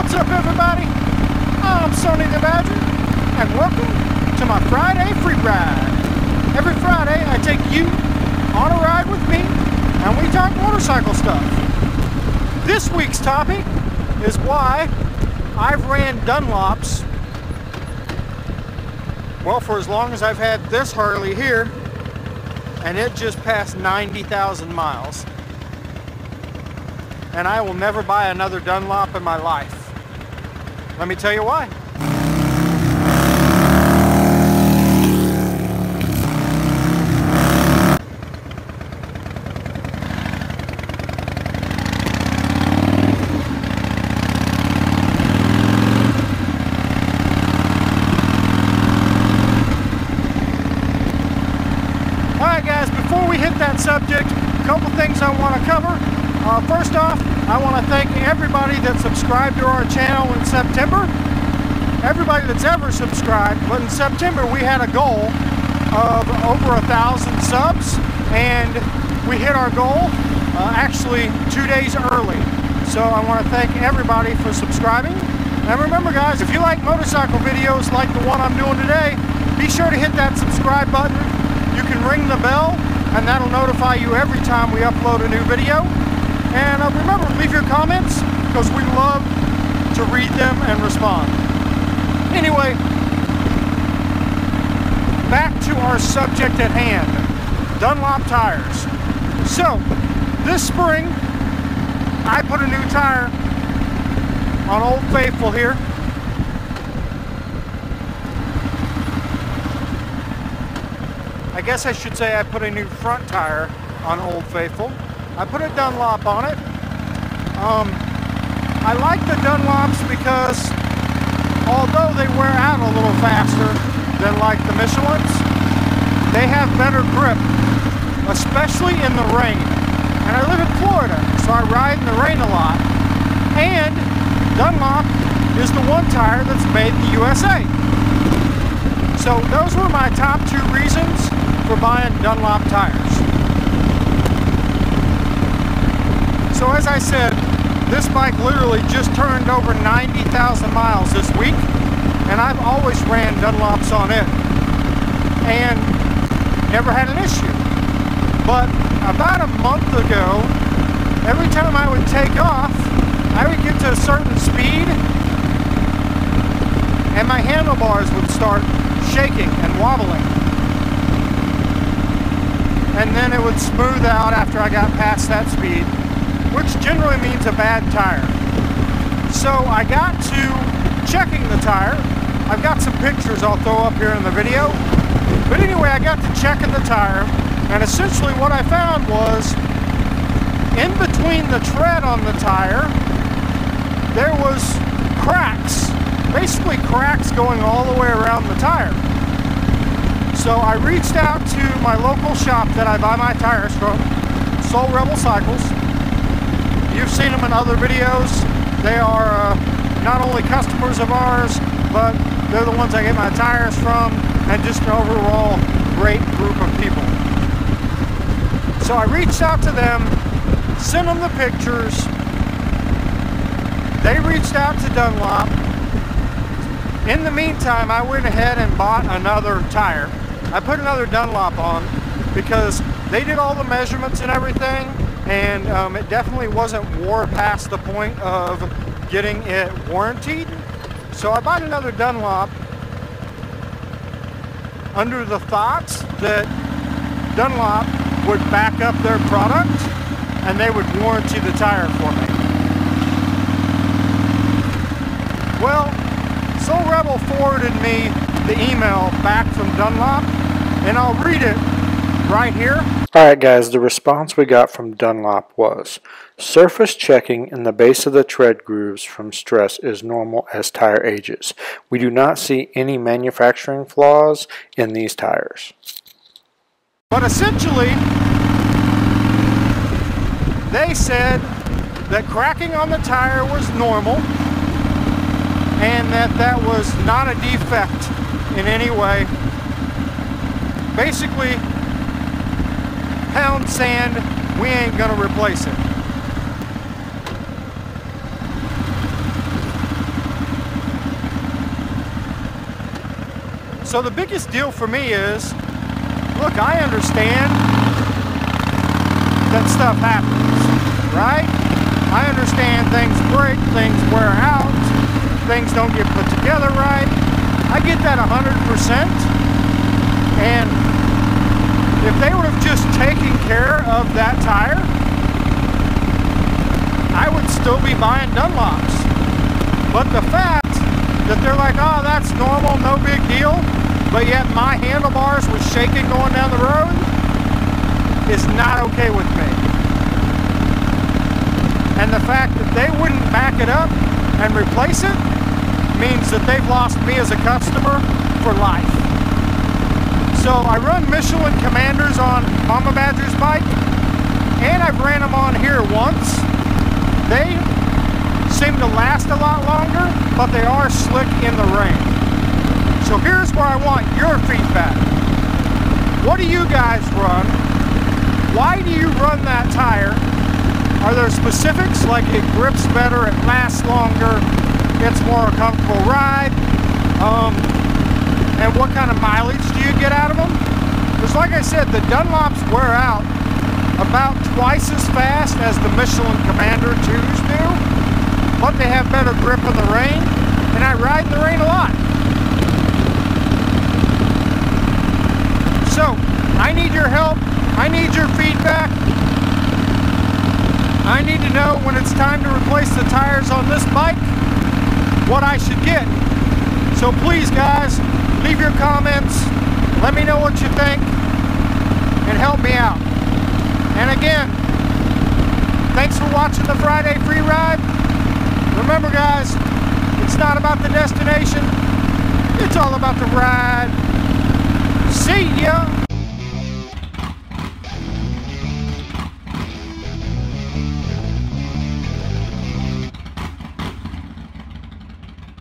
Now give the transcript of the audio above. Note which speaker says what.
Speaker 1: What's up, everybody? I'm Sonny the Badger, and welcome to my Friday free ride. Every Friday, I take you on a ride with me, and we talk motorcycle stuff. This week's topic is why I've ran Dunlops, well, for as long as I've had this Harley here, and it just passed 90,000 miles. And I will never buy another Dunlop in my life. Let me tell you why. Alright guys, before we hit that subject, a couple things I want to cover. First off, I want to thank everybody that subscribed to our channel in September. Everybody that's ever subscribed, but in September we had a goal of over 1,000 subs, and we hit our goal actually 2 days early. So I want to thank everybody for subscribing. And remember guys, if you like motorcycle videos like the one I'm doing today, be sure to hit that subscribe button. You can ring the bell, and that'll notify you every time we upload a new video. And remember, leave your comments, because we love to read them and respond. Anyway, back to our subject at hand, Dunlop tires. So, this spring, I put a new tire on Old Faithful here. I guess I should say I put a new front tire on Old Faithful. I put a Dunlop on it. I like the Dunlops because although they wear out a little faster than like the Michelins, they have better grip, especially in the rain. And I live in Florida, so I ride in the rain a lot. And Dunlop is the one tire that's made in the USA. So those were my top two reasons for buying Dunlop tires. So as I said, this bike literally just turned over 90,000 miles this week, and I've always ran Dunlops on it and never had an issue. But about a month ago, every time I would take off, I would get to a certain speed and my handlebars would start shaking and wobbling. And then it would smooth out after I got past that speed, which generally means a bad tire. So I got to checking the tire. I've got some pictures I'll throw up here in the video. But anyway, I got to checking the tire, and essentially what I found was in between the tread on the tire, there was cracks, basically cracks going all the way around the tire. So I reached out to my local shop that I buy my tires from, Soul Rebel Cycles. You've seen them in other videos. They are not only customers of ours, but they're the ones I get my tires from, and just an overall great group of people. So I reached out to them, sent them the pictures. They reached out to Dunlop. In the meantime, I went ahead and bought another tire. I put another Dunlop on because they did all the measurements and everything, and it definitely wasn't wore past the point of getting it warrantied. So I bought another Dunlop under the thoughts that Dunlop would back up their product and they would warranty the tire for me. Well, Soul Rebel forwarded me the email back from Dunlop, and I'll read it right here.
Speaker 2: Alright guys, the response we got from Dunlop was, surface checking in the base of the tread grooves from stress is normal as tire ages. We do not see any manufacturing flaws in these tires.
Speaker 1: But essentially, they said that cracking on the tire was normal and that was not a defect in any way. Basically, pound sand, we ain't gonna replace it. So the biggest deal for me is, look, I understand that stuff happens, right? I understand things break, things wear out, things don't get put together right. I get that 100%. And if they would have just taken care of that tire, I would still be buying Dunlops. But the fact that they're like, oh, that's normal, no big deal, but yet my handlebars was shaking going down the road is not okay with me. And the fact that they wouldn't back it up and replace it means that they've lost me as a customer for life. So I run Michelin Commanders on Mama Badger's bike, and I've ran them on here once. They seem to last a lot longer, but they are slick in the rain. So here's where I want your feedback. What do you guys run? Why do you run that tire? Are there specifics like it grips better, it lasts longer, it's more a comfortable ride? And what kind of mileage do you get out of them? Because like I said, the Dunlops wear out about twice as fast as the Michelin Commander 2s do, but they have better grip in the rain, and I ride in the rain a lot. So, I need your help, I need your feedback. I need to know when it's time to replace the tires on this bike, what I should get. So please guys, leave your comments, let me know what you think, and help me out. And again, thanks for watching the Friday Free Ride. Remember guys, it's not about the destination, it's all about the ride. See ya!